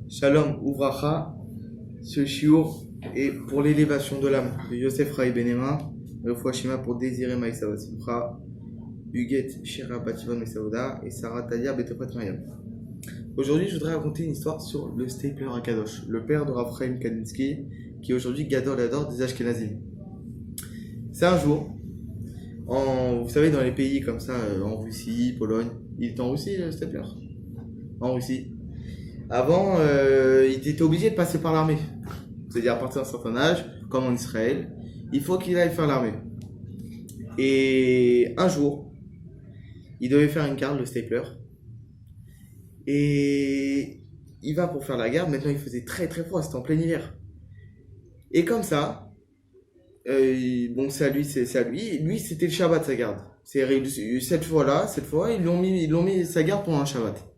Shalom Uvracha, ce shiur est pour l'élévation de l'âme de Yosef Rai Benema, Refoua Shema pour désirer Maïsava Simcha, Huguet Shira Bativon Mesaouda et Sarah Talia Betefat Mariam. Aujourd'hui, je voudrais raconter une histoire sur le stapler Akadosh, le père de Rav Chaim Kaninsky, qui est aujourd'hui Gadol Hador des Ashkenazim. C'est un jour, vous savez, dans les pays comme ça, en Russie, Pologne, il est en Russie le stapler. En Russie. Avant, il était obligé de passer par l'armée. C'est-à-dire à partir d'un certain âge, comme en Israël, il faut qu'il aille faire l'armée. Et un jour, il devait faire une garde, le stapler. Et il va pour faire la garde. Maintenant, il faisait très très froid, c'était en plein hiver. Et comme ça, bon, c'est à lui, c'est à lui. Lui, c'était le Shabbat, sa garde. Cette fois, ils l'ont mis sa garde pendant un Shabbat.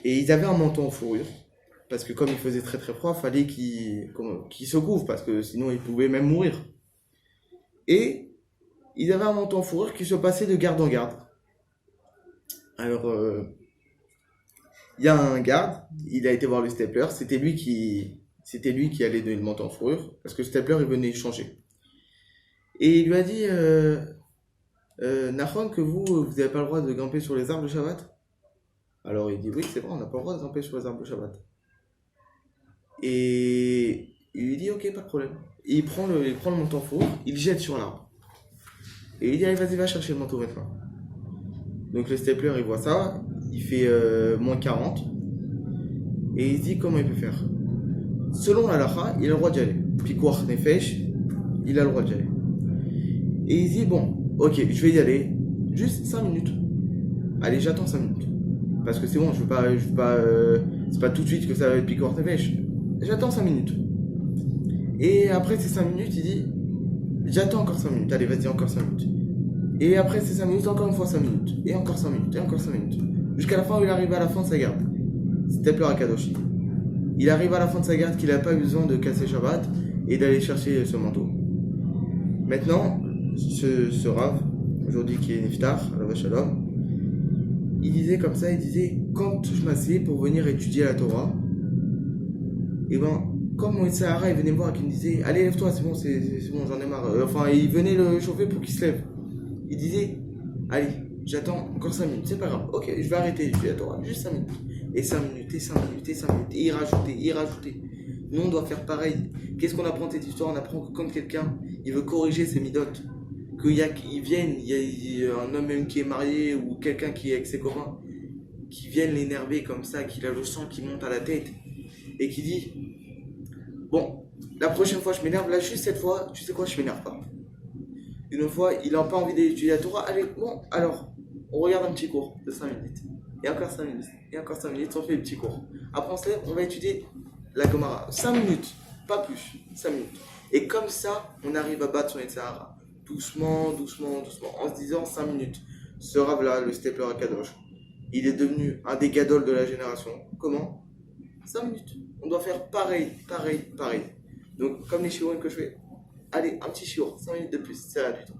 Et ils avaient un manteau en fourrure, parce que comme il faisait très très froid, il fallait qu'il se couvre, parce que sinon il pouvait même mourir. Et ils avaient un manteau en fourrure qui se passait de garde en garde. Alors, il y a un garde, il a été voir le stapler, c'était lui qui allait donner le manteau en fourrure, parce que le stapler il venait changer. Et il lui a dit, Nahon, que vous n'avez pas le droit de grimper sur les arbres le Shabbat? Alors il dit oui, c'est vrai, on n'a pas le droit de grimper sur les arbres le Shabbat. Et il lui dit ok, pas de problème. Et il prend le manteau en fourrure, il le jette sur l'arbre. Et il dit allez, vas-y, va chercher le manteau maintenant. Donc le stapler il voit ça, il fait moins 40. Et il se dit comment il peut faire. Selon la halakha, il a le droit d'y aller. Pikuach nefesh, il a le droit d'y aller. Et il se dit bon, ok, je vais y aller, juste 5 minutes. Allez, j'attends 5 minutes. Parce que c'est bon, je veux pas, c'est pas tout de suite que ça va être piquant pêche. J'attends 5 minutes. Et après ces 5 minutes, il dit, j'attends encore 5 minutes. Allez, vas-y, encore 5 minutes. Et après ces 5 minutes, encore une fois 5 minutes. Et encore 5 minutes. Et encore 5 minutes. Jusqu'à la fin où il arrive à la fin de sa garde. C'était plus Akadosh. Il arrive à la fin de sa garde qu'il n'a pas eu besoin de casser Shabbat et d'aller chercher ce manteau. Maintenant, ce Rav, aujourd'hui qui est Niftar, Alav Shalom, il disait comme ça, il disait, quand je m'asseyais pour venir étudier la Torah, et ben, comme Moïse Sahara, il venait me voir et qu'il me disait, allez, lève-toi, c'est bon, j'en ai marre. Enfin, il venait le chauffer pour qu'il se lève. Il disait, allez, j'attends encore 5 minutes, c'est pas grave, ok, je vais arrêter d'étudier la Torah, juste 5 minutes. Et 5 minutes, et 5 minutes, et 5 minutes, et il rajoutait. Nous, on doit faire pareil. Qu'est-ce qu'on apprend de cette histoire? On apprend que quand quelqu'un, il veut corriger ses midotes, qu'il y a un homme même qui est marié ou quelqu'un qui est avec ses copains, qui viennent l'énerver comme ça, qu'il a le sang qui monte à la tête et qui dit bon, la prochaine fois je m'énerve, là juste cette fois, tu sais quoi, je m'énerve pas. Une fois, il n'a pas envie d'étudier la Torah, allez, bon, alors, on regarde un petit cours de 5 minutes. Et encore 5 minutes, et encore 5 minutes, on fait le petit cours. Après on se lève, on va étudier la Gemara. 5 minutes, pas plus, 5 minutes. Et comme ça, on arrive à battre son Sahara. Doucement, en se disant 5 minutes. Ce Rav-là, le stapler Akadosh, il est devenu un des gadols de la génération. Comment? 5 minutes. On doit faire pareil. Donc, comme les shiurim que je fais, allez, un petit shiur, 5 minutes de plus, c'est rien du tout.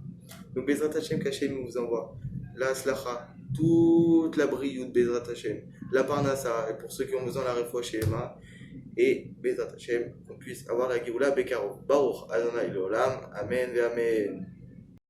Donc, Bezrat Hashem Kachem vous envoie la slacha, toute la brioute Bezrat Hashem, la parnassa, et pour ceux qui ont besoin de la refoua chez Emma, et Bezrat Hashem, qu'on puisse avoir la Géoula Bekaro. Baruch Adonai Leolam, Amen ve Amen.